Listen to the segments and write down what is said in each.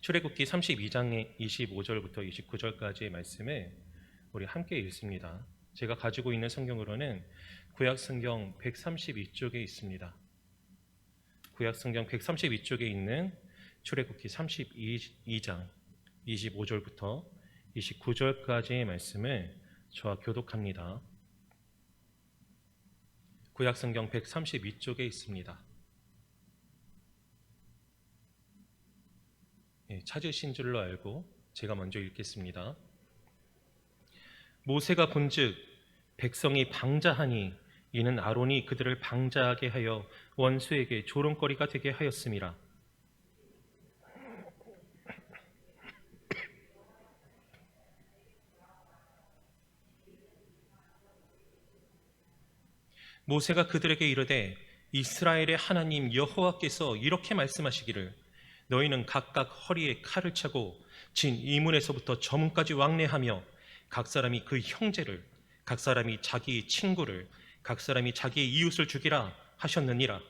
출애굽기 32장의 25절부터 29절까지의 말씀을 우리 함께 읽습니다. 제가 가지고 있는 성경으로는 구약 성경 132쪽에 있습니다. 구약 성경 132쪽에 있는 출애굽기 32장 25절부터 29절까지의 말씀을 저와 교독합니다. 구약 성경 132쪽에 있습니다. 찾으신 줄로 알고 제가 먼저 읽겠습니다. 모세가 본즉 백성이 방자하니 이는 아론이 그들을 방자하게 하여 원수에게 조롱거리가 되게 하였음이라. 모세가 그들에게 이르되 이스라엘의 하나님 여호와께서 이렇게 말씀하시기를 너희는 각각 허리에 칼을 차고 진 이문에서부터 저문까지 왕래하며 각 사람이 그 형제를, 각 사람이 자기 친구를, 각 사람이 자기의 이웃을 죽이라 하셨느니라.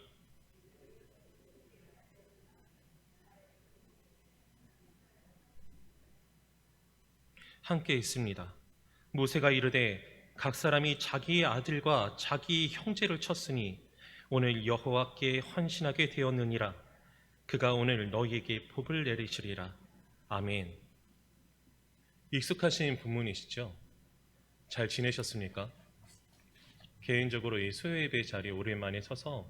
함께 있습니다. 모세가 이르되 각 사람이 자기의 아들과 자기 형제를 쳤으니 오늘 여호와께 헌신하게 되었느니라. 그가 오늘 너희에게 복을 내리시리라. 아멘. 익숙하신 본문이시죠? 잘 지내셨습니까? 개인적으로 이 수요예배 자리에 오랜만에 서서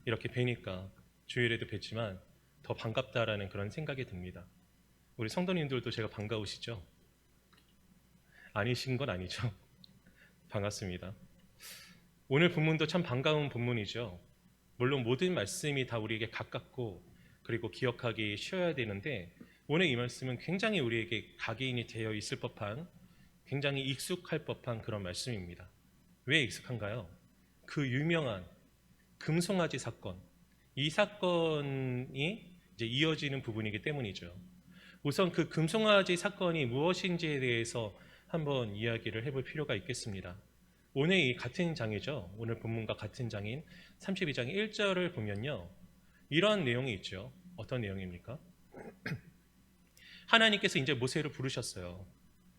이렇게 뵈니까 주일에도 뵀지만 더 반갑다라는 그런 생각이 듭니다. 우리 성도님들도 제가 반가우시죠? 아니신 건 아니죠? 반갑습니다. 오늘 본문도 참 반가운 본문이죠. 물론 모든 말씀이 다 우리에게 가깝고 그리고 기억하기 쉬워야 되는데 오늘 이 말씀은 굉장히 우리에게 각인이 되어 있을 법한, 굉장히 익숙할 법한 그런 말씀입니다. 왜 익숙한가요? 그 유명한 금송아지 사건, 이 사건이 이제 이어지는 부분이기 때문이죠. 우선 그 금송아지 사건이 무엇인지에 대해서 한번 이야기를 해볼 필요가 있겠습니다. 오늘 이 같은 장이죠. 오늘 본문과 같은 장인 32장 1절을 보면요, 이런 내용이 있죠. 어떤 내용입니까? 하나님께서 이제 모세를 부르셨어요.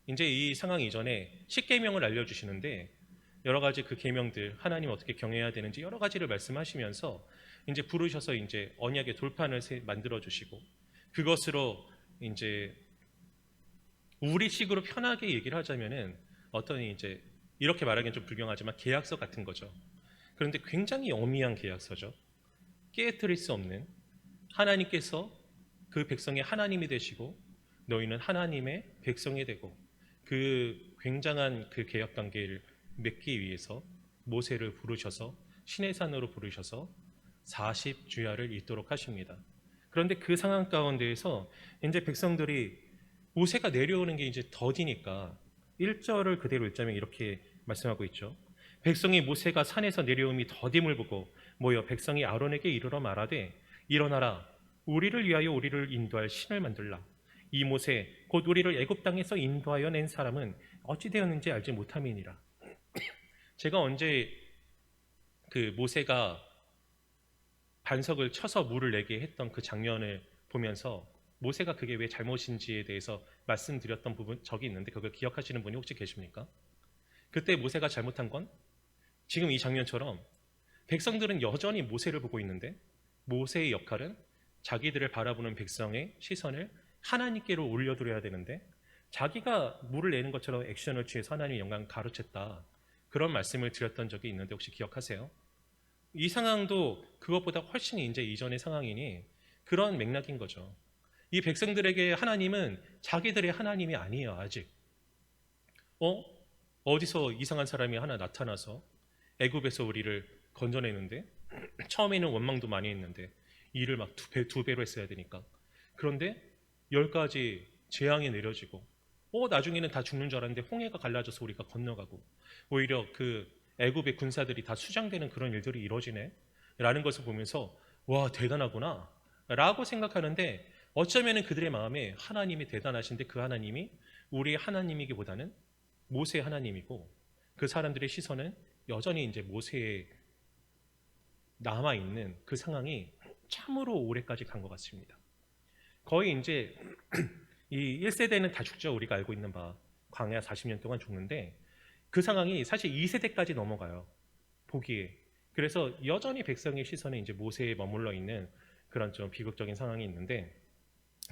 이제 이 상황 이전에 10계명을 알려주시는데 여러 가지 그 계명들, 하나님 어떻게 경외해야 되는지 여러 가지를 말씀하시면서 이제 부르셔서 이제 언약의 돌판을 만들어 주시고, 그것으로 이제 우리식으로 편하게 얘기를 하자면은 어떤 이제 이렇게 말하기는 좀 불경하지만 계약서 같은 거죠. 그런데 굉장히 엄미한 계약서죠. 깨트릴 수 없는, 하나님께서 그 백성의 하나님이 되시고 너희는 하나님의 백성이 되고, 그 굉장한 그 계약 관계를 맺기 위해서 모세를 부르셔서 시내산으로 부르셔서 40주야를 읽도록 하십니다. 그런데 그 상황 가운데에서 이제 백성들이 모세가 내려오는 게 이제 더디니까 1절을 그대로 읽자면 이렇게 말씀하고 있죠. 백성이 모세가 산에서 내려옴이 더딤을 보고 모여 백성이 아론에게 이르러 말하되 일어나라, 우리를 위하여 우리를 인도할 신을 만들라. 이 모세 곧 우리를 애굽 땅에서 인도하여 낸 사람은 어찌 되었는지 알지 못함이니라. 제가 언제 그 모세가 반석을 쳐서 물을 내게 했던 그 장면을 보면서 모세가 그게 왜 잘못인지에 대해서 말씀드렸던 부분 적이 있는데 그걸 기억하시는 분이 혹시 계십니까? 그때 모세가 잘못한 건 지금 이 장면처럼 백성들은 여전히 모세를 보고 있는데 모세의 역할은 자기들을 바라보는 백성의 시선을 하나님께로 올려드려야 되는데 자기가 물을 내는 것처럼 액션을 취해서 하나님의 영광을 가로챘다, 그런 말씀을 드렸던 적이 있는데 혹시 기억하세요? 이 상황도 그것보다 훨씬 이제 이전의 상황이니 그런 맥락인 거죠. 이 백성들에게 하나님은 자기들의 하나님이 아니에요. 아직 어디서 이상한 사람이 하나 나타나서 애굽에서 우리를 건져내는데 처음에는 원망도 많이 했는데 일을 막 두 배로 했어야 되니까, 그런데 10가지 재앙이 내려지고 나중에는 다 죽는 줄 알았는데 홍해가 갈라져서 우리가 건너가고 오히려 그 애굽의 군사들이 다 수장되는 그런 일들이 이루어지네 라는 것을 보면서 와, 대단하구나 라고 생각하는데, 어쩌면 그들의 마음에 하나님이 대단하신데 그 하나님이 우리의 하나님이기보다는 모세의 하나님이고, 그 사람들의 시선은 여전히 이제 모세에 남아있는 그 상황이 참으로 오래까지 간 것 같습니다. 거의 이제 이 1세대는 다 죽죠. 우리가 알고 있는 바 광야 40년 동안 죽는데 그 상황이 사실 2세대까지 넘어가요. 보기에. 그래서 여전히 백성의 시선이 이제 모세에 머물러 있는 그런 좀 비극적인 상황이 있는데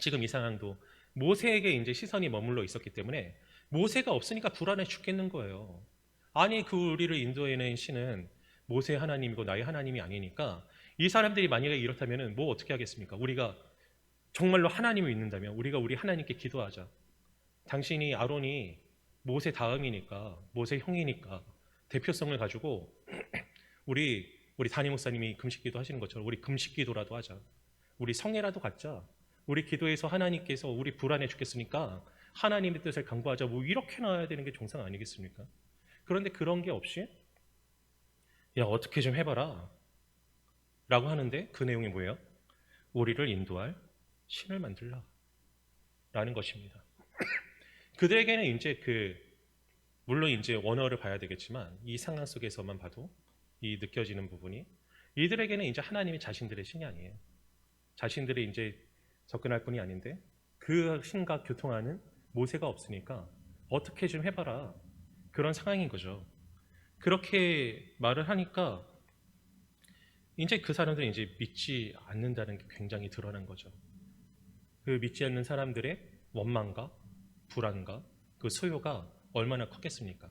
지금 이 상황도 모세에게 이제 시선이 머물러 있었기 때문에 모세가 없으니까 불안해 죽겠는 거예요. 아니 그 우리를 인도해낸 신은 모세 하나님이고 나의 하나님이 아니니까 이 사람들이 만약에 이렇다면 뭐 어떻게 하겠습니까? 우리가 정말로 하나님을 믿는다면 우리가 우리 하나님께 기도하자. 당신이 아론이 모세 다음이니까 모세 형이니까 대표성을 가지고 우리 담임 목사님이 금식기도 하시는 것처럼 우리 금식기도라도 하자. 우리 성례라도 갖자. 우리 기도해서 하나님께서 우리 불안해 죽겠으니까 하나님의 뜻을 강구하자. 뭐 이렇게 나와야 되는 게 정상 아니겠습니까? 그런데 그런 게 없이 야 어떻게 좀 해봐라 라고 하는데 그 내용이 뭐예요? 우리를 인도할 신을 만들라 라는 것입니다. 그들에게는 이제 물론 이제 원어를 봐야 되겠지만 이 상황 속에서만 봐도 이 느껴지는 부분이 이들에게는 이제 하나님이 자신들의 신이 아니에요. 자신들이 이제 접근할 분이 아닌데 그 신과 교통하는 모세가 없으니까 어떻게 좀 해봐라 그런 상황인 거죠. 그렇게 말을 하니까 이제 그 사람들은 이제 믿지 않는다는 게 굉장히 드러난 거죠. 그 믿지 않는 사람들의 원망과 불안과 그 소요가 얼마나 컸겠습니까?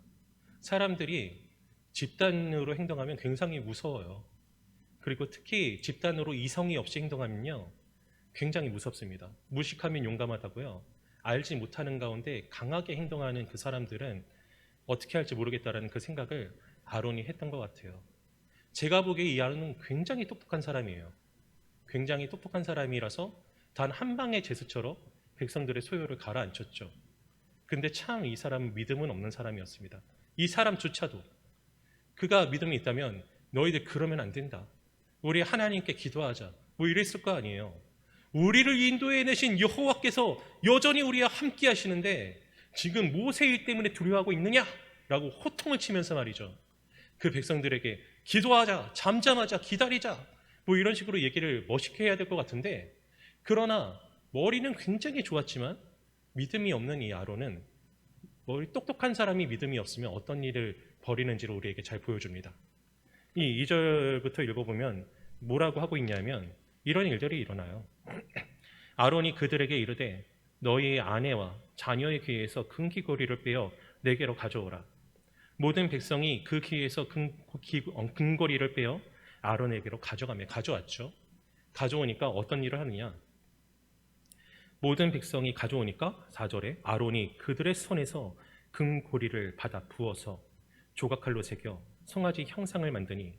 사람들이 집단으로 행동하면 굉장히 무서워요. 그리고 특히 집단으로 이성이 없이 행동하면요 굉장히 무섭습니다. 무식하면 용감하다고요. 알지 못하는 가운데 강하게 행동하는 그 사람들은 어떻게 할지 모르겠다라는 그 생각을 아론이 했던 것 같아요. 제가 보기에 이 아론은 굉장히 똑똑한 사람이에요. 굉장히 똑똑한 사람이라서 단 한 방의 제스처로 백성들의 소요를 가라앉혔죠. 근데 참 이 사람은 믿음은 없는 사람이었습니다. 이 사람조차도 그가 믿음이 있다면 너희들 그러면 안 된다. 우리 하나님께 기도하자. 뭐 이랬을 거 아니에요. 우리를 인도해내신 여호와께서 여전히 우리와 함께 하시는데 지금 모세 일 때문에 두려워하고 있느냐? 라고 호통을 치면서 말이죠. 그 백성들에게 기도하자, 잠잠하자, 기다리자 뭐 이런 식으로 얘기를 멋있게 해야 될 것 같은데 그러나 머리는 굉장히 좋았지만 믿음이 없는 이 아론은 머리 똑똑한 사람이 믿음이 없으면 어떤 일을 벌이는지를 우리에게 잘 보여줍니다. 이 2절부터 읽어보면 뭐라고 하고 있냐면 이런 일들이 일어나요. 아론이 그들에게 이르되 너희의 아내와 자녀의 귀에서 금귀고리를 빼어 내게로 가져오라. 모든 백성이 그 귀에서 금고리를 빼어 아론에게로 가져왔죠. 가져오니까 어떤 일을 하느냐. 모든 백성이 가져오니까 4절에 아론이 그들의 손에서 금고리를 받아 부어서 조각칼로 새겨 송아지 형상을 만드니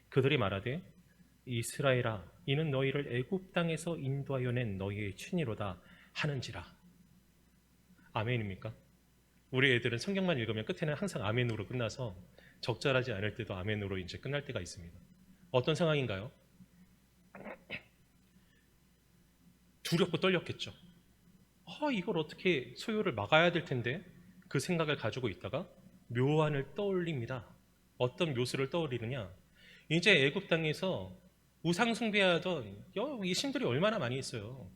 그들이 말하되 이스라엘아 이는 너희를 애굽 땅에서 인도하여 낸 너희의 친이로다 하는지라. 아멘입니까? 우리 애들은 성경만 읽으면 끝에는 항상 아멘으로 끝나서 적절하지 않을 때도 아멘으로 이제 끝날 때가 있습니다. 어떤 상황인가요? 두렵고 떨렸겠죠. 이걸 어떻게 소요를 막아야 될 텐데 그 생각을 가지고 있다가 묘안을 떠올립니다. 어떤 묘수를 떠올리느냐? 이제 애굽 땅에서 우상 숭배하던 이 신들이 얼마나 많이 있어요.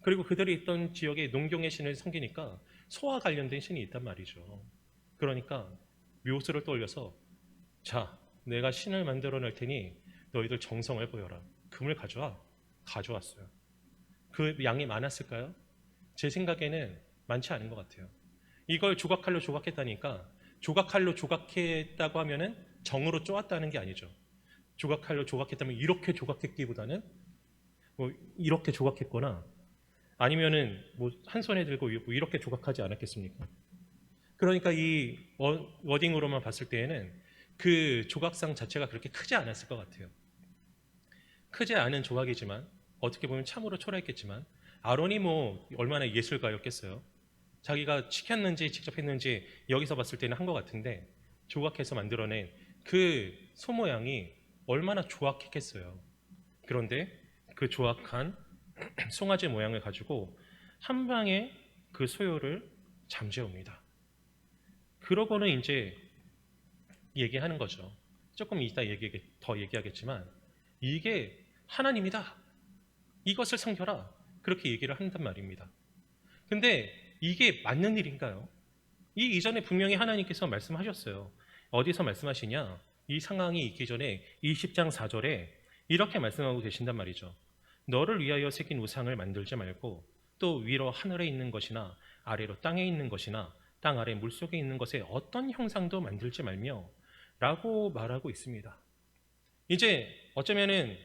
그리고 그들이 있던 지역에 농경의 신을 섬기니까 소와 관련된 신이 있단 말이죠. 그러니까 묘수를 떠올려서 자, 내가 신을 만들어 낼 테니 너희들 정성을 보여라. 금을 가져와. 가져왔어요. 그 양이 많았을까요? 제 생각에는 많지 않은 것 같아요. 이걸 조각칼로 조각했다니까 조각칼로 조각했다고 하면은 정으로 쪼았다는 게 아니죠. 조각칼로 조각했다면 이렇게 조각했기보다는 뭐 이렇게 조각했거나 아니면은 뭐 한 손에 들고 이렇게 조각하지 않았겠습니까? 그러니까 이 워딩으로만 봤을 때에는 그 조각상 자체가 그렇게 크지 않았을 것 같아요. 크지 않은 조각이지만 어떻게 보면 참으로 초라했겠지만 아론이 뭐 얼마나 예술가였겠어요. 자기가 시켰는지 직접 했는지 여기서 봤을 때는 한 것 같은데 조각해서 만들어낸 그 소 모양이 얼마나 조악했겠어요. 그런데 그 조악한 송아지 모양을 가지고 한 방에 그 소요를 잠재웁니다. 그러고는 이제 얘기하는 거죠. 조금 이따 더 얘기하겠지만 이게 하나님이다. 이것을 섬겨라. 그렇게 얘기를 한단 말입니다. 근데 이게 맞는 일인가요? 이 이전에 분명히 하나님께서 말씀하셨어요. 어디서 말씀하시냐? 이 상황이 있기 전에 20장 4절에 이렇게 말씀하고 계신단 말이죠. 너를 위하여 새긴 우상을 만들지 말고 또 위로 하늘에 있는 것이나 아래로 땅에 있는 것이나 땅 아래 물속에 있는 것에 어떤 형상도 만들지 말며 라고 말하고 있습니다. 이제 어쩌면은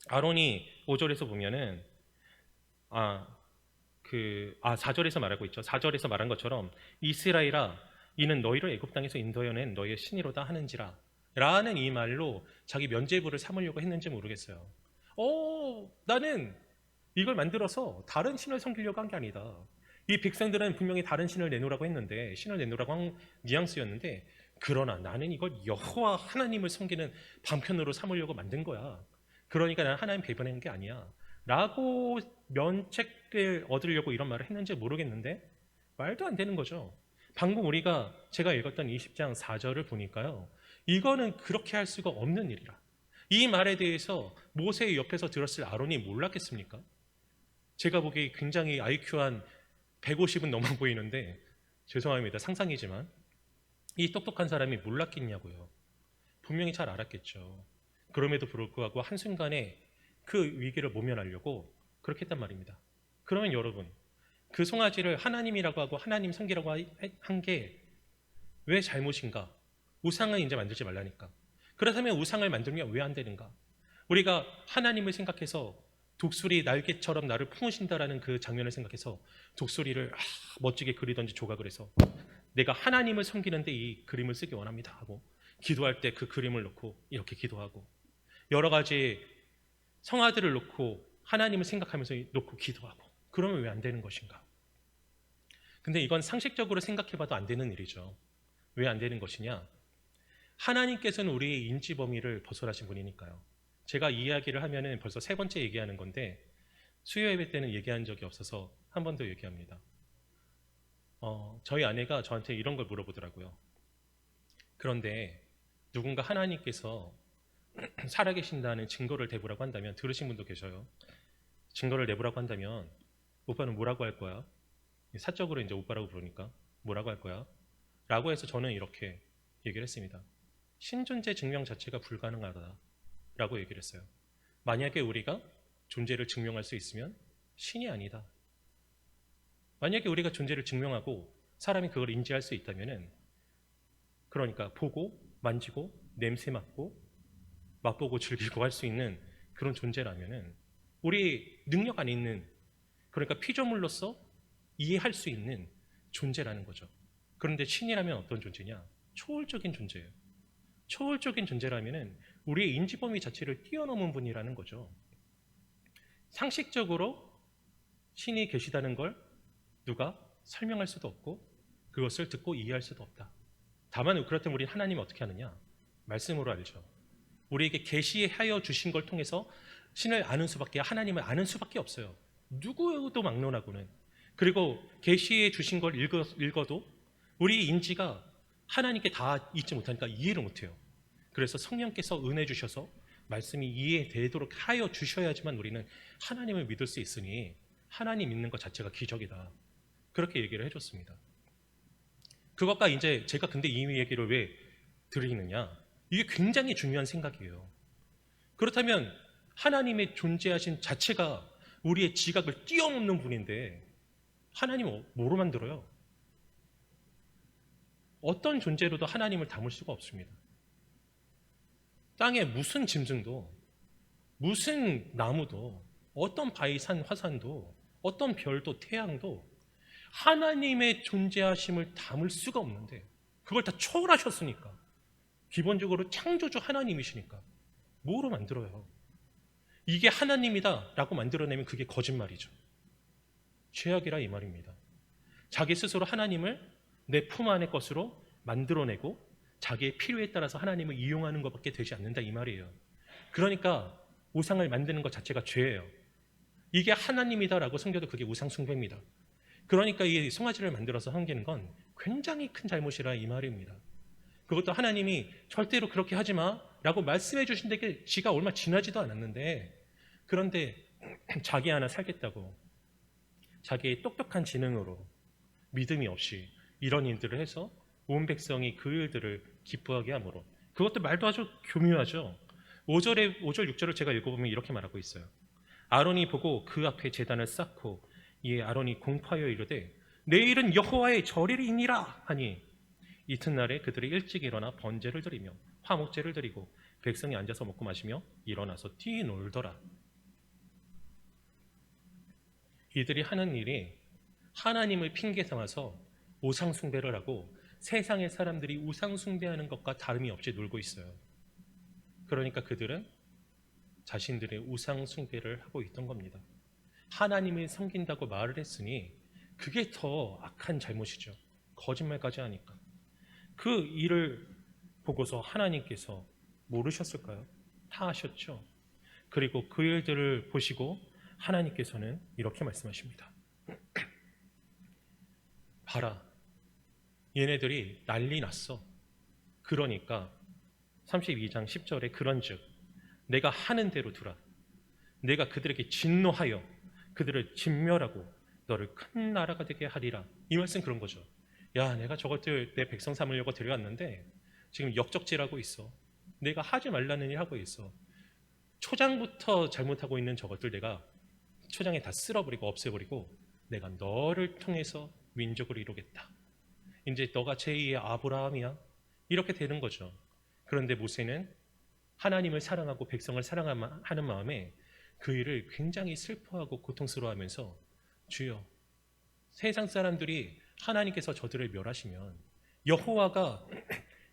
아론이 5절에서 보면은 4절에서 말하고 있죠. 4절에서 말한 것처럼 이스라엘아 이는 너희를 애굽 땅에서 인도해낸 너희의 신이로다 하는지라 라는 이 말로 자기 면죄부를 삼으려고 했는지 모르겠어요. 나는 이걸 만들어서 다른 신을 섬기려고 한 게 아니다. 이 백성들은 분명히 다른 신을 내놓으라고 했는데, 신을 내놓으라고 한 뉘앙스였는데, 그러나 나는 이걸 여호와 하나님을 섬기는 방편으로 삼으려고 만든 거야. 그러니까 나는 하나님 배반한 게 아니야 라고 면책을 얻으려고 이런 말을 했는지 모르겠는데 말도 안 되는 거죠. 방금 제가 읽었던 20장 4절을 보니까요, 이거는 그렇게 할 수가 없는 일이라. 이 말에 대해서 모세의 옆에서 들었을 아론이 몰랐겠습니까? 제가 보기에 굉장히 IQ 한 150은 넘어 보이는데 죄송합니다, 상상이지만 이 똑똑한 사람이 몰랐겠냐고요. 분명히 잘 알았겠죠. 그럼에도 불구하고 한순간에 그 위기를 모면하려고 그렇게 했단 말입니다. 그러면 여러분, 그 송아지를 하나님이라고 하고 하나님 섬기라고 한 게 왜 잘못인가? 우상은 이제 만들지 말라니까. 그렇다면 우상을 만들면 왜 안 되는가? 우리가 하나님을 생각해서 독수리 날개처럼 나를 품으신다라는 그 장면을 생각해서 독수리를 멋지게 그리던지 조각을 해서 내가 하나님을 섬기는데 이 그림을 쓰기 원합니다 하고 기도할 때 그 그림을 놓고 이렇게 기도하고 여러 가지 성화들을 놓고 하나님을 생각하면서 놓고 기도하고 그러면 왜 안 되는 것인가? 근데 이건 상식적으로 생각해봐도 안 되는 일이죠. 왜 안 되는 것이냐? 하나님께서는 우리의 인지 범위를 벗어나신 분이니까요. 제가 이 이야기를 하면은 벌써 세 번째 얘기하는 건데 수요 예배 때는 얘기한 적이 없어서 한 번 더 얘기합니다. 저희 아내가 저한테 이런 걸 물어보더라고요. 그런데 누군가 하나님께서 살아계신다는 증거를 대보라고 한다면, 들으신 분도 계셔요. 증거를 내보라고 한다면 오빠는 뭐라고 할 거야? 사적으로 이제 오빠라고 부르니까 뭐라고 할 거야? 라고 해서 저는 이렇게 얘기를 했습니다. 신존재 증명 자체가 불가능하다 라고 얘기를 했어요. 만약에 우리가 존재를 증명할 수 있으면 신이 아니다. 만약에 우리가 존재를 증명하고 사람이 그걸 인지할 수 있다면은, 그러니까 보고 만지고 냄새 맡고 맛보고 즐기고 할 수 있는 그런 존재라면은 우리 능력 안에 있는, 그러니까 피조물로서 이해할 수 있는 존재라는 거죠. 그런데 신이라면 어떤 존재냐? 초월적인 존재예요. 초월적인 존재라면은 우리의 인지 범위 자체를 뛰어넘은 분이라는 거죠. 상식적으로 신이 계시다는 걸 누가 설명할 수도 없고 그것을 듣고 이해할 수도 없다. 다만 그렇다면 우리는 하나님을 어떻게 하느냐? 말씀으로 알죠. 우리에게 계시하여 주신 걸 통해서 신을 아는 수밖에, 하나님을 아는 수밖에 없어요. 누구도 막론하고는. 그리고 계시해 주신 걸 읽어도 우리 인지가 하나님께 다 잊지 못하니까 이해를 못해요. 그래서 성령께서 은혜 주셔서 말씀이 이해되도록 하여 주셔야지만 우리는 하나님을 믿을 수 있으니 하나님 믿는 것 자체가 기적이다. 그렇게 얘기를 해줬습니다. 그것과 이제 제가 근데 이 얘기를 왜 드리느냐? 이게 굉장히 중요한 생각이에요. 그렇다면 하나님의 존재하신 자체가 우리의 지각을 뛰어넘는 분인데 하나님을 뭐로 만들어요? 어떤 존재로도 하나님을 담을 수가 없습니다. 땅에 무슨 짐승도, 무슨 나무도, 어떤 바위산 화산도, 어떤 별도, 태양도 하나님의 존재하심을 담을 수가 없는데 그걸 다 초월하셨으니까, 기본적으로 창조주 하나님이시니까 뭐로 만들어요? 이게 하나님이다 라고 만들어내면 그게 거짓말이죠. 죄악이라 이 말입니다. 자기 스스로 하나님을 내 품 안의 것으로 만들어내고 자기의 필요에 따라서 하나님을 이용하는 것밖에 되지 않는다 이 말이에요. 그러니까 우상을 만드는 것 자체가 죄예요. 이게 하나님이다라고 섬겨도 그게 우상 숭배입니다. 그러니까 이 송아지를 만들어서 섬기는 건 굉장히 큰 잘못이라 이 말입니다. 그것도 하나님이 절대로 그렇게 하지 마라고 말씀해 주신 데 지가 얼마 지나지도 않았는데, 그런데 자기 하나 살겠다고 자기의 똑똑한 지능으로 믿음이 없이 이런 일들을 해서 온 백성이 그 일들을 기뻐하게 하므로 그것도 말도 아주 교묘하죠. 5절 6절을 제가 읽어보면 이렇게 말하고 있어요. 아론이 보고 그 앞에 제단을 쌓고 이에 아론이 공포하여 이르되 내일은 여호와의 절일이니라 하니 이튿날에 그들이 일찍 일어나 번제를 드리며 화목제를 드리고 백성이 앉아서 먹고 마시며 일어나서 뛰놀더라. 이들이 하는 일이 하나님을 핑계 삼아서 우상 숭배를 하고 세상의 사람들이 우상 숭배하는 것과 다름이 없이 놀고 있어요. 그러니까 그들은 자신들의 우상 숭배를 하고 있던 겁니다. 하나님을 섬긴다고 말을 했으니 그게 더 악한 잘못이죠. 거짓말까지 하니까. 그 일을 보고서 하나님께서 모르셨을까요? 다 아셨죠. 그리고 그 일들을 보시고 하나님께서는 이렇게 말씀하십니다. 봐라, 얘네들이 난리 났어. 그러니까 32장 10절에 그런즉 내가 하는 대로 두라. 내가 그들에게 진노하여 그들을 진멸하고 너를 큰 나라가 되게 하리라. 이 말씀 그런 거죠. 야, 내가 저것들 내 백성 삼으려고 데려왔는데 지금 역적질하고 있어. 내가 하지 말라는 일 하고 있어. 초장부터 잘못하고 있는 저것들 내가 초장에 다 쓸어버리고 없애버리고 내가 너를 통해서 민족을 이루겠다. 이제 너가 제2의 아브라함이야. 이렇게 되는 거죠. 그런데 모세는 하나님을 사랑하고 백성을 사랑하는 마음에 그 일을 굉장히 슬퍼하고 고통스러워하면서 주여, 세상 사람들이 하나님께서 저들을 멸하시면 여호와가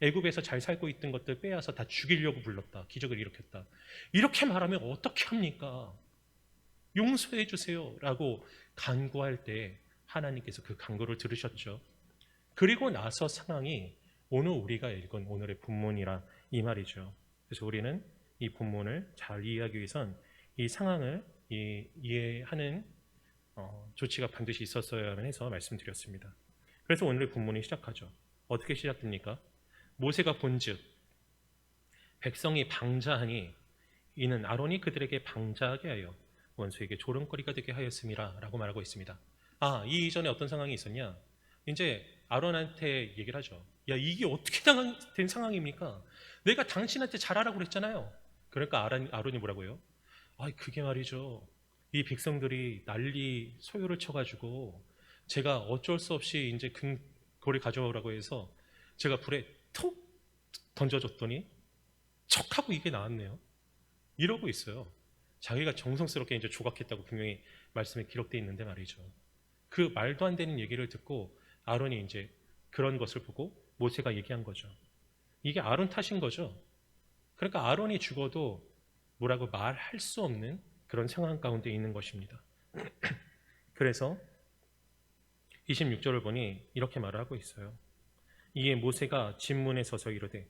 애굽에서 잘 살고 있던 것들 빼앗아 다 죽이려고 불렀다. 기적을 일으켰다. 이렇게 말하면 어떻게 합니까? 용서해 주세요 라고 간구할 때 하나님께서 그 간구를 들으셨죠. 그리고 나서 상황이 오늘 우리가 읽은 오늘의 본문이라 이 말이죠. 그래서 우리는 이 본문을 잘 이해하기 위해선 이 상황을 이해하는 조치가 반드시 있었어야만 해서 말씀드렸습니다. 그래서 오늘의 본문이 시작하죠. 어떻게 시작됩니까? 모세가 본즉 백성이 방자하니 이는 아론이 그들에게 방자하게 하여 원수에게 조롱거리가 되게 하였음이라 라고 말하고 있습니다. 이 이전에 어떤 상황이 있었냐? 이제 아론한테 얘기를 하죠. 야, 이게 어떻게 된 상황입니까? 내가 당신한테 잘하라고 그랬잖아요. 그러니까 아론이 뭐라고요? 그게 말이죠. 이 백성들이 난리 소요를 쳐가지고 제가 어쩔 수 없이 이제 돌을 가져오라고 해서 제가 불에 톡 던져줬더니 척하고 이게 나왔네요. 이러고 있어요. 자기가 정성스럽게 이제 조각했다고 분명히 말씀에 기록되어 있는데 말이죠. 그 말도 안 되는 얘기를 듣고 아론이 이제 그런 것을 보고 모세가 얘기한 거죠. 이게 아론 탓인 거죠. 그러니까 아론이 죽어도 뭐라고 말할 수 없는 그런 상황 가운데 있는 것입니다. 그래서 26절을 보니 이렇게 말을 하고 있어요. 이에 모세가 진문에 서서 이르되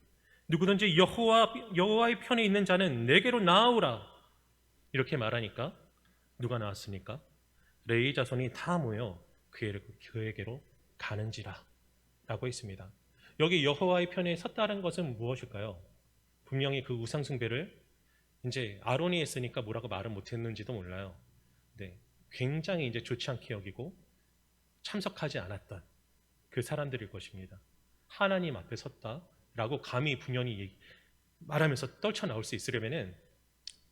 누구든지 여호와의 편에 있는 자는 내게로 나아오라. 이렇게 말하니까 누가 나왔습니까? 레위 자손이 다 모여 그에게로 가는지라 라고 했습니다. 여기 여호와의 편에 섰다는 것은 무엇일까요? 분명히 그 우상 숭배를 이제 아론이 했으니까 뭐라고 말을 못했는지도 몰라요. 네, 굉장히 이제 좋지 않게 여기고 참석하지 않았던 그 사람들일 것입니다. 하나님 앞에 섰다라고 감히 분연히 말하면서 떨쳐나올 수 있으려면은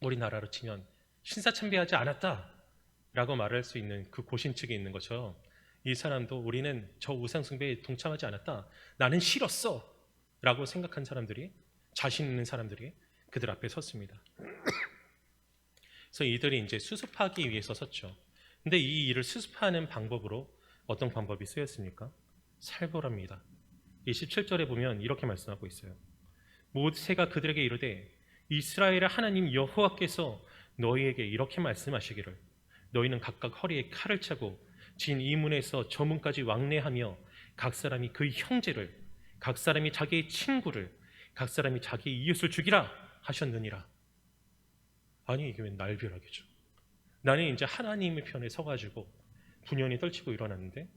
우리나라로 치면 신사참배하지 않았다라고 말할 수 있는 그 고신측에 있는 것처럼 이 사람도 우리는 저 우상숭배에 동참하지 않았다. 나는 싫었어 라고 생각한 사람들이, 자신 있는 사람들이 그들 앞에 섰습니다. 그래서 이들이 이제 수습하기 위해서 섰죠. 근데 이 일을 수습하는 방법으로 어떤 방법이 쓰였습니까? 살벌합니다. 27절에 보면 이렇게 말씀하고 있어요. 모세가 그들에게 이르되 이스라엘의 하나님 여호와께서 너희에게 이렇게 말씀하시기를 너희는 각각 허리에 칼을 차고 진 이 문에서 저 문까지 왕래하며 각 사람이 그 형제를, 각 사람이 자기의 친구를, 각 사람이 자기의 이웃을 죽이라 하셨느니라. 아니 이게 왜 날벼락이죠. 나는 이제 하나님의 편에 서가지고 분연히 떨치고 일어났는데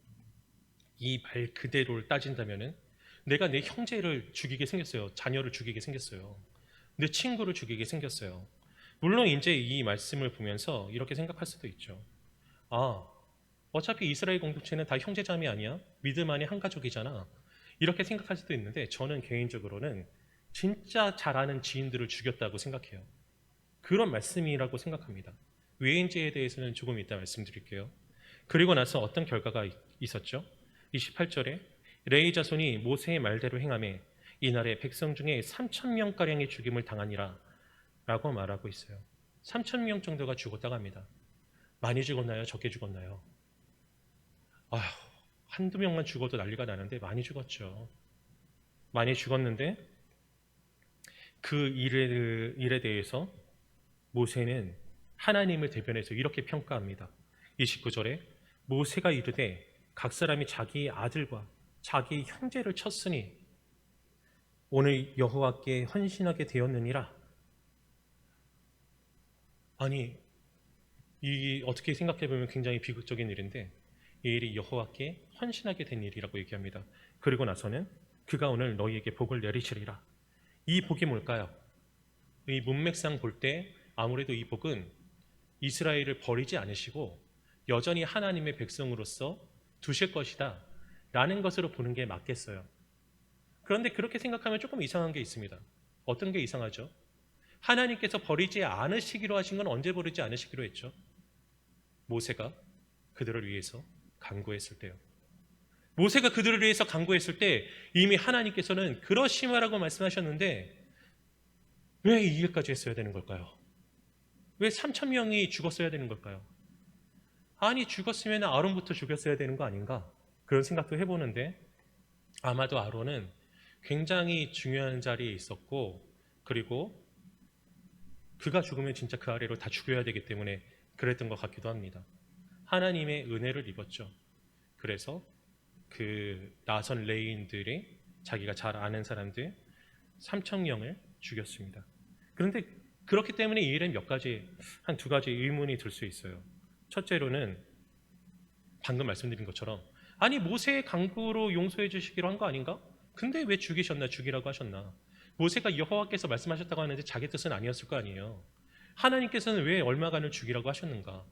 이 말 그대로를 따진다면은 내가 내 형제를 죽이게 생겼어요. 자녀를 죽이게 생겼어요. 내 친구를 죽이게 생겼어요. 물론 이제 이 말씀을 보면서 이렇게 생각할 수도 있죠. 어차피 이스라엘 공동체는 다 형제자매 아니야? 믿음 안에 한 가족이잖아. 이렇게 생각할 수도 있는데 저는 개인적으로는 진짜 잘 아는 지인들을 죽였다고 생각해요. 그런 말씀이라고 생각합니다. 왜인지에 대해서는 조금 이따 말씀드릴게요. 그리고 나서 어떤 결과가 있었죠? 28절에 레위 자손이 모세의 말대로 행하매 이날에 백성 중에 3천 명가량의 죽임을 당하니라 라고 말하고 있어요. 3천 명 정도가 죽었다고 합니다. 많이 죽었나요? 적게 죽었나요? 아휴, 한두 명만 죽어도 난리가 나는데 많이 죽었죠. 많이 죽었는데 그 일에 대해서 모세는 하나님을 대변해서 이렇게 평가합니다. 29절에 모세가 이르되 각 사람이 자기의 아들과 자기 형제를 쳤으니 오늘 여호와께 헌신하게 되었느니라. 아니, 이 어떻게 생각해 보면 굉장히 비극적인 일인데 이 일이 여호와께 헌신하게 된 일이라고 얘기합니다. 그리고 나서는 그가 오늘 너희에게 복을 내리시리라. 이 복이 뭘까요? 이 문맥상 볼 때 아무래도 이 복은 이스라엘을 버리지 않으시고 여전히 하나님의 백성으로서 두실 것이다 라는 것으로 보는 게 맞겠어요. 그런데 그렇게 생각하면 조금 이상한 게 있습니다. 어떤 게 이상하죠? 하나님께서 버리지 않으시기로 하신 건 언제 버리지 않으시기로 했죠? 모세가 그들을 위해서 간구했을 때요. 모세가 그들을 위해서 간구했을 때 이미 하나님께서는 그러시마라고 말씀하셨는데 왜 이 일까지 했어야 되는 걸까요? 왜 3천 명이 죽었어야 되는 걸까요? 아니 죽었으면 아론부터 죽였어야 되는 거 아닌가? 그런 생각도 해보는데 아마도 아론은 굉장히 중요한 자리에 있었고 그리고 그가 죽으면 진짜 그 아래로 다 죽여야 되기 때문에 그랬던 것 같기도 합니다. 하나님의 은혜를 입었죠. 그래서 그 나선 레위인들이 자기가 잘 아는 사람들 3천 명을 죽였습니다. 그런데 그렇기 때문에 이 일엔 한 두 가지 의문이 들 수 있어요. 첫째로는 방금 말씀드린 것처럼 아니 모세의 간구로 용서해 주시기로 한 거 아닌가? 근데 왜 죽이라고 하셨나? 모세가 여호와께서 말씀하셨다고 하는데 자기 뜻은 아니었을 거 아니에요. 하나님께서는 왜 얼마간을 죽이라고 하셨는가?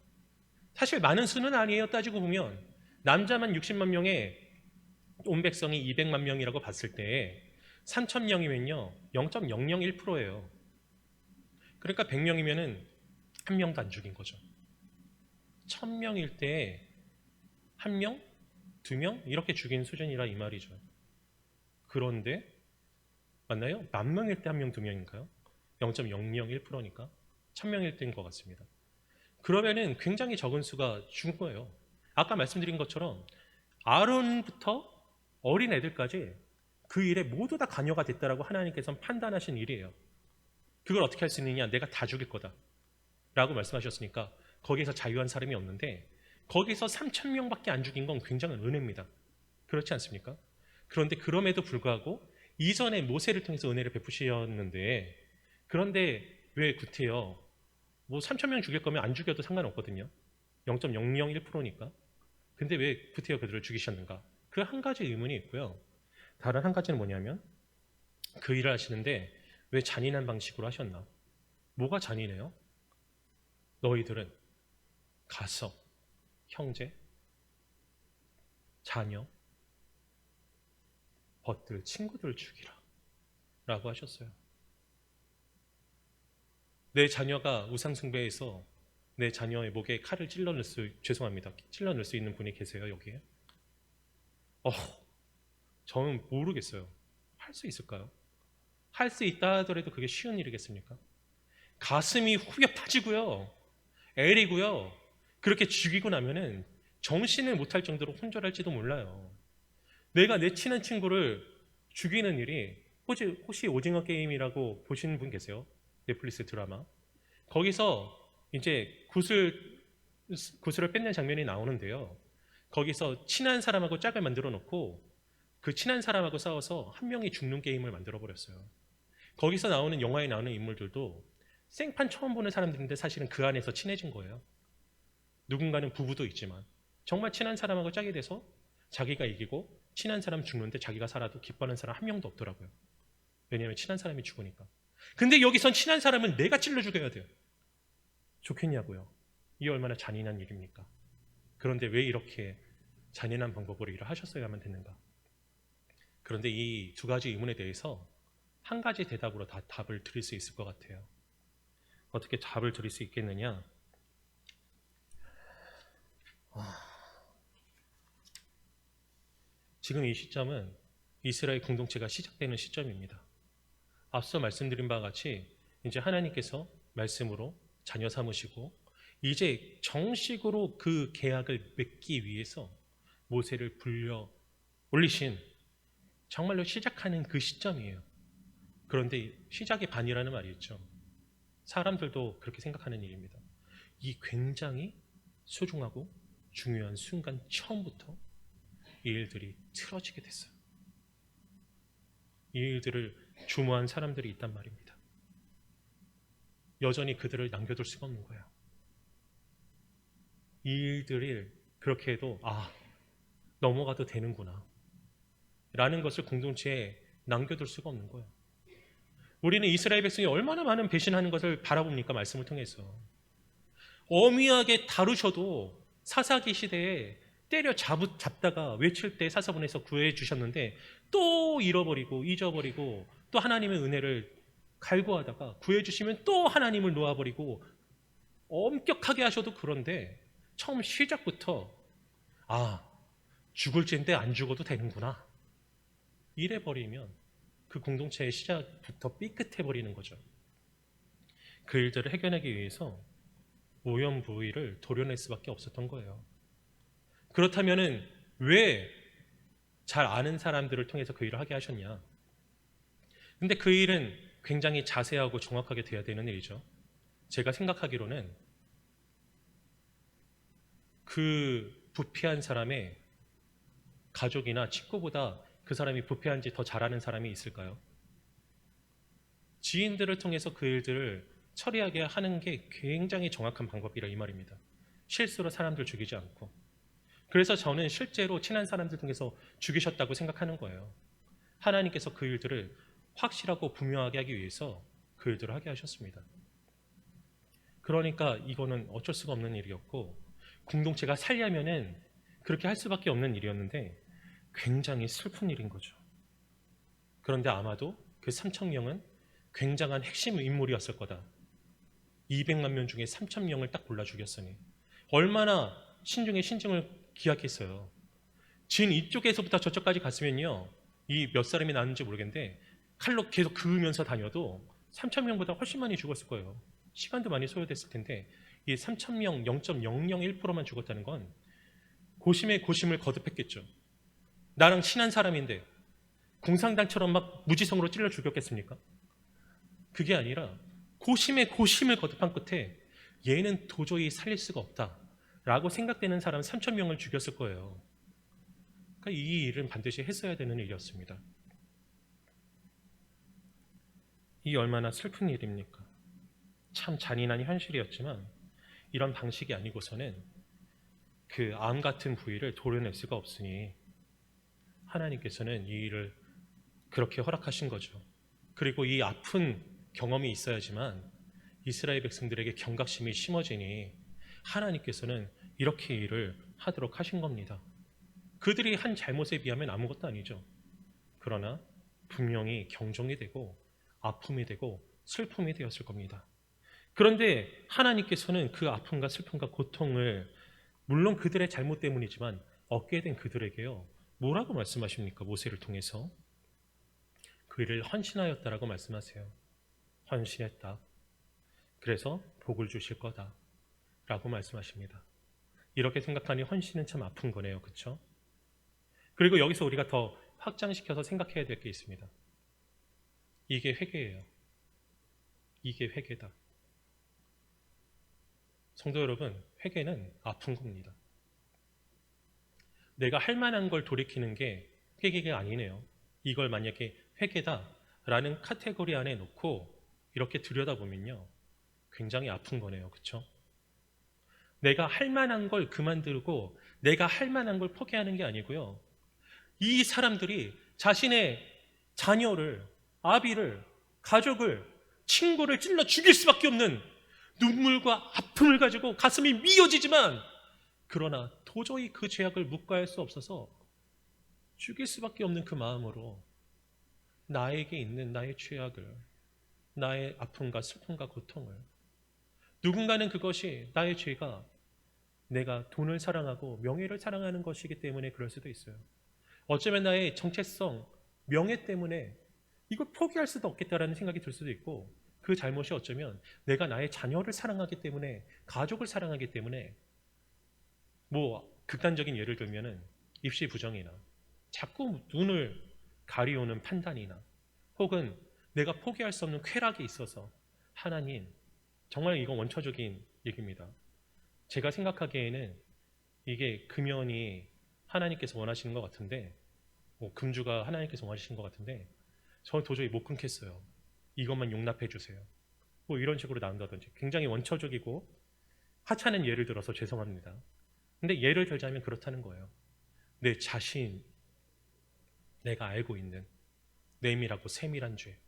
사실 많은 수는 아니에요. 따지고 보면 남자만 60만 명에 온 백성이 200만 명이라고 봤을 때 3천 명이면요 0.001%예요. 그러니까 100명이면은 한 명도 안 죽인 거죠. 1000명일 때 한 명, 두 명 이렇게 죽인 수준이라 이 말이죠. 그런데 맞나요? 만 명일 때 한 명, 두 명인가요? 0.001%니까 1000명일 때인 것 같습니다. 그러면은 굉장히 적은 수가 죽은 거예요. 아까 말씀드린 것처럼 아론부터 어린 애들까지 그 일에 모두 다 관여가 됐다라고 하나님께서는 판단하신 일이에요. 그걸 어떻게 할 수 있느냐? 내가 다 죽일 거다 라고 말씀하셨으니까 거기에서 자유한 사람이 없는데 거기서 3천 명밖에 안 죽인 건 굉장한 은혜입니다. 그렇지 않습니까? 그런데 그럼에도 불구하고 이전에 모세를 통해서 은혜를 베푸셨는데 그런데 왜 구태여? 뭐 3천 명 죽일 거면 안 죽여도 상관없거든요. 0.001%니까. 근데 왜 구태여 그들을 죽이셨는가? 그 한 가지 의문이 있고요. 다른 한 가지는 뭐냐면 그 일을 하시는데 왜 잔인한 방식으로 하셨나? 뭐가 잔인해요? 너희들은 가서 형제, 자녀, 벗들, 친구들을 죽이라 라고 하셨어요. 내 자녀가 우상숭배해서 내 자녀의 목에 칼을 찔러 넣을 수 있는 분이 계세요 여기에? 저는 모르겠어요. 할 수 있을까요? 할 수 있다 하더라도 그게 쉬운 일이겠습니까? 가슴이 후벼 파지고요. 애리고요. 그렇게 죽이고 나면은 정신을 못할 정도로 혼절할지도 몰라요. 내가 내 친한 친구를 죽이는 일이 혹시 오징어 게임이라고 보시는 분 계세요? 넷플릭스 드라마. 거기서 이제 구슬을 뺏는 장면이 나오는데요. 거기서 친한 사람하고 짝을 만들어 놓고 그 친한 사람하고 싸워서 한 명이 죽는 게임을 만들어 버렸어요. 거기서 나오는 영화에 나오는 인물들도 생판 처음 보는 사람들인데 사실은 그 안에서 친해진 거예요. 누군가는 부부도 있지만 정말 친한 사람하고 짝이 돼서 자기가 이기고 친한 사람 죽는데 자기가 살아도 기뻐하는 사람 한 명도 없더라고요. 왜냐하면 친한 사람이 죽으니까. 근데 여기선 친한 사람은 내가 찔러 죽여야 돼요. 좋겠냐고요. 이게 얼마나 잔인한 일입니까? 그런데 왜 이렇게 잔인한 방법으로 일을 하셨어야만 됐는가? 그런데 이 두 가지 의문에 대해서 한 가지 대답으로 다 답을 드릴 수 있을 것 같아요. 어떻게 답을 드릴 수 있겠느냐? 지금 이 시점은 이스라엘 공동체가 시작되는 시점입니다. 앞서 말씀드린 바와 같이 이제 하나님께서 말씀으로 자녀 삼으시고 이제 정식으로 그 계약을 맺기 위해서 모세를 불러 올리신 정말로 시작하는 그 시점이에요. 그런데 시작이 반이라는 말이 있죠. 사람들도 그렇게 생각하는 일입니다. 이 굉장히 소중하고 중요한 순간 처음부터 이 일들이 틀어지게 됐어요. 이 일들을 주모한 사람들이 있단 말입니다. 여전히 그들을 남겨둘 수가 없는 거예요. 이 일들을 그렇게 해도 넘어가도 되는구나 라는 것을 공동체에 남겨둘 수가 없는 거예요. 우리는 이스라엘 백성이 얼마나 많은 배신하는 것을 바라봅니까? 말씀을 통해서. 엄미하게 다루셔도 사사기 시대에 때려 잡다가 외칠 때 사사본에서 구해 주셨는데 또 잃어버리고 잊어버리고 또 하나님의 은혜를 갈구하다가 구해 주시면 또 하나님을 놓아버리고 엄격하게 하셔도 그런데 처음 시작부터 죽을 죄인데 안 죽어도 되는구나 이래버리면 그 공동체의 시작부터 삐끗해버리는 거죠. 그 일들을 해결하기 위해서 오염부의를 도려낼 수밖에 없었던 거예요. 그렇다면 왜 잘 아는 사람들을 통해서 그 일을 하게 하셨냐? 근데 그 일은 굉장히 자세하고 정확하게 돼야 되는 일이죠. 제가 생각하기로는 그 부패한 사람의 가족이나 친구보다 그 사람이 부패한지 더 잘 아는 사람이 있을까요? 지인들을 통해서 그 일들을 처리하게 하는 게 굉장히 정확한 방법이라 이 말입니다. 실수로 사람들 죽이지 않고. 그래서 저는 실제로 친한 사람들 통해서 죽이셨다고 생각하는 거예요. 하나님께서 그 일들을 확실하고 분명하게 하기 위해서 그 일들을 하게 하셨습니다. 그러니까 이거는 어쩔 수가 없는 일이었고 공동체가 살려면은 그렇게 할 수밖에 없는 일이었는데 굉장히 슬픈 일인 거죠. 그런데 아마도 그 3,000명은 굉장한 핵심 인물이었을 거다. 200만 명 중에 3,000명을 딱 골라 죽였으니 얼마나 신중에 신중을 기약했어요. 진 이쪽에서부터 저쪽까지 갔으면요, 이 몇 사람이 나왔는지 모르겠는데 칼로 계속 그으면서 다녀도 3,000명보다 훨씬 많이 죽었을 거예요. 시간도 많이 소요됐을 텐데 이 3,000명 0.001%만 죽었다는 건 고심에 고심을 거듭했겠죠. 나랑 친한 사람인데 공산당처럼 막 무지성으로 찔러 죽였겠습니까? 그게 아니라 고심에 고심을 거듭한 끝에 얘는 도저히 살릴 수가 없다라고 생각되는 사람 3,000명을 죽였을 거예요. 그러니까 이 일은 반드시 했어야 되는 일이었습니다. 이 얼마나 슬픈 일입니까? 참 잔인한 현실이었지만 이런 방식이 아니고서는 그 암 같은 부위를 도려낼 수가 없으니 하나님께서는 이 일을 그렇게 허락하신 거죠. 그리고 이 아픈 경험이 있어야지만 이스라엘 백성들에게 경각심이 심어지니 하나님께서는 이렇게 일을 하도록 하신 겁니다. 그들이 한 잘못에 비하면 아무것도 아니죠. 그러나 분명히 경종이 되고 아픔이 되고 슬픔이 되었을 겁니다. 그런데 하나님께서는 그 아픔과 슬픔과 고통을 물론 그들의 잘못 때문이지만 얻게 된 그들에게요, 뭐라고 말씀하십니까? 모세를 통해서 그 일을 헌신하였다라고 말씀하세요. 헌신했다. 그래서 복을 주실 거다 라고 말씀하십니다. 이렇게 생각하니 헌신은 참 아픈 거네요. 그렇죠? 그리고 여기서 우리가 더 확장시켜서 생각해야 될 게 있습니다. 이게 회개예요. 이게 회개다. 성도 여러분, 회개는 아픈 겁니다. 내가 할 만한 걸 돌이키는 게 회개가 아니네요. 이걸 만약에 회개다라는 카테고리 안에 놓고 이렇게 들여다보면요, 굉장히 아픈 거네요. 그렇죠? 내가 할 만한 걸 그만두고 내가 할 만한 걸 포기하는 게 아니고요, 이 사람들이 자신의 자녀를, 아비를, 가족을, 친구를 찔러 죽일 수밖에 없는 눈물과 아픔을 가지고 가슴이 미어지지만 그러나 도저히 그 죄악을 묵과할 수 없어서 죽일 수밖에 없는 그 마음으로 나에게 있는 나의 죄악을, 나의 아픔과 슬픔과 고통을, 누군가는 그것이 나의 죄가 내가 돈을 사랑하고 명예를 사랑하는 것이기 때문에 그럴 수도 있어요. 어쩌면 나의 정체성, 명예 때문에 이걸 포기할 수도 없겠다라는 생각이 들 수도 있고, 그 잘못이 어쩌면 내가 나의 자녀를 사랑하기 때문에, 가족을 사랑하기 때문에, 뭐 극단적인 예를 들면은 입시 부정이나 자꾸 눈을 가리우는 판단이나, 혹은 내가 포기할 수 없는 쾌락이 있어서 하나님, 정말 이건 원초적인 얘기입니다. 제가 생각하기에는 이게 금연이 하나님께서 원하시는 것 같은데, 뭐 금주가 하나님께서 원하시는 것 같은데, 저 도저히 못 끊겠어요. 이것만 용납해 주세요. 뭐 이런 식으로 나온다든지 굉장히 원초적이고 하찮은 예를 들어서 죄송합니다. 근데 예를 들자면 그렇다는 거예요. 내 자신, 내가 알고 있는 내밀하고 세밀한 죄,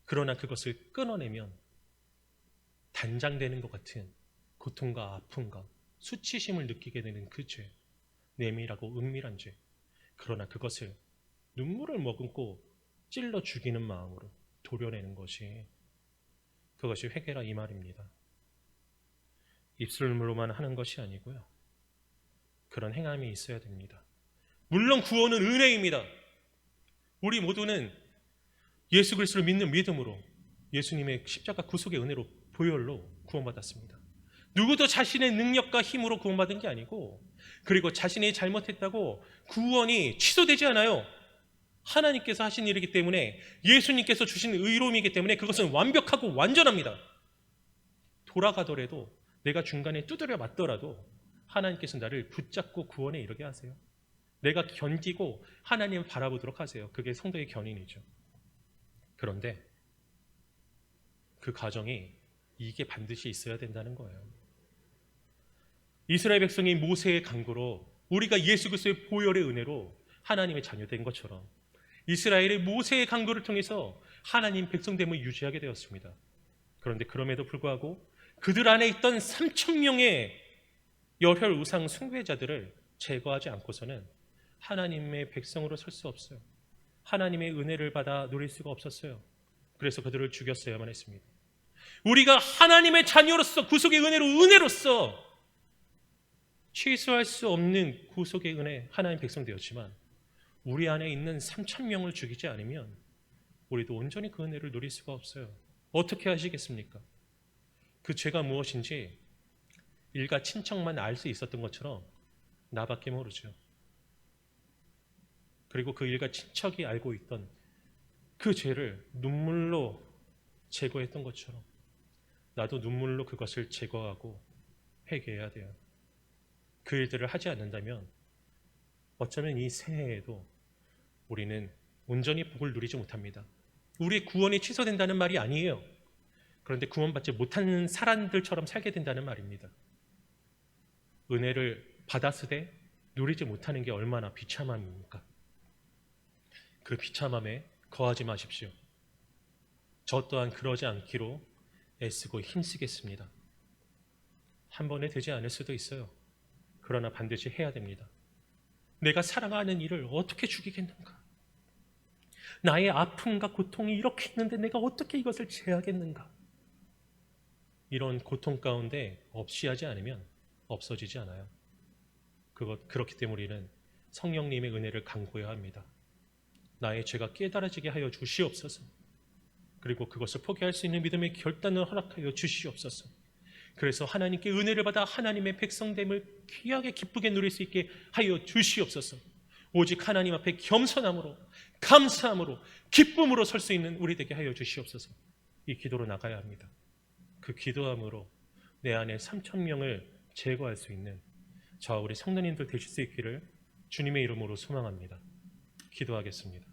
그러나 그것을 끊어내면 단장되는 것 같은 고통과 아픔과 수치심을 느끼게 되는 그 죄, 내밀하고 은밀한 죄, 그러나 그것을 눈물을 머금고 찔러 죽이는 마음으로 도려내는 것이, 그것이 회개라 이 말입니다. 입술로만 하는 것이 아니고요, 그런 행함이 있어야 됩니다. 물론 구원은 은혜입니다. 우리 모두는 예수 그리스도를 믿는 믿음으로 예수님의 십자가 구속의 은혜로 보혈로 구원받았습니다. 누구도 자신의 능력과 힘으로 구원받은 게 아니고, 그리고 자신이 잘못했다고 구원이 취소되지 않아요. 하나님께서 하신 일이기 때문에, 예수님께서 주신 의로움이기 때문에 그것은 완벽하고 완전합니다. 돌아가더라도, 내가 중간에 두드려 맞더라도 하나님께서 나를 붙잡고 구원에 이르게 하세요. 내가 견디고 하나님을 바라보도록 하세요. 그게 성도의 견인이죠. 그런데 그 과정이 이게 반드시 있어야 된다는 거예요. 이스라엘 백성이 모세의 간구로, 우리가 예수 그리스도의 보혈의 은혜로 하나님의 자녀된 것처럼 이스라엘의 모세의 간구를 통해서 하나님 백성됨을 유지하게 되었습니다. 그런데 그럼에도 불구하고 그들 안에 있던 3,000명의 열혈 우상 숭배자들을 제거하지 않고서는 하나님의 백성으로 설 수 없어요. 하나님의 은혜를 받아 누릴 수가 없었어요. 그래서 그들을 죽였어야만 했습니다. 우리가 하나님의 자녀로서, 구속의 은혜로서 취소할 수 없는 구속의 은혜, 하나님 백성 되었지만, 우리 안에 있는 3,000명을 죽이지 않으면 우리도 온전히 그 은혜를 누릴 수가 없어요. 어떻게 하시겠습니까? 그 죄가 무엇인지 일가 친척만 알 수 있었던 것처럼 나밖에 모르죠. 그리고 그 일가 친척이 알고 있던 그 죄를 눈물로 제거했던 것처럼 나도 눈물로 그것을 제거하고 회개해야 돼요. 그 일들을 하지 않는다면 어쩌면 이 새해에도 우리는 온전히 복을 누리지 못합니다. 우리의 구원이 취소된다는 말이 아니에요. 그런데 구원받지 못하는 사람들처럼 살게 된다는 말입니다. 은혜를 받았으되 누리지 못하는 게 얼마나 비참함입니까? 그 비참함에 거하지 마십시오. 저 또한 그러지 않기로 애쓰고 힘쓰겠습니다. 한 번에 되지 않을 수도 있어요. 그러나 반드시 해야 됩니다. 내가 사랑하는 이를 어떻게 죽이겠는가? 나의 아픔과 고통이 이렇게 있는데 내가 어떻게 이것을 제하겠는가? 이런 고통 가운데 없이 하지 않으면 없어지지 않아요. 그렇기 때문에 우리는 성령님의 은혜를 간구해야 합니다. 나의 죄가 깨달아지게 하여 주시옵소서. 그리고 그것을 포기할 수 있는 믿음의 결단을 허락하여 주시옵소서. 그래서 하나님께 은혜를 받아 하나님의 백성됨을 귀하게 기쁘게 누릴 수 있게 하여 주시옵소서. 오직 하나님 앞에 겸손함으로, 감사함으로, 기쁨으로 설 수 있는 우리 되게 하여 주시옵소서. 이 기도로 나가야 합니다. 그 기도함으로 내 안에 3,000명을 제거할 수 있는 저와 우리 성도님들 되실 수 있기를 주님의 이름으로 소망합니다. 기도하겠습니다.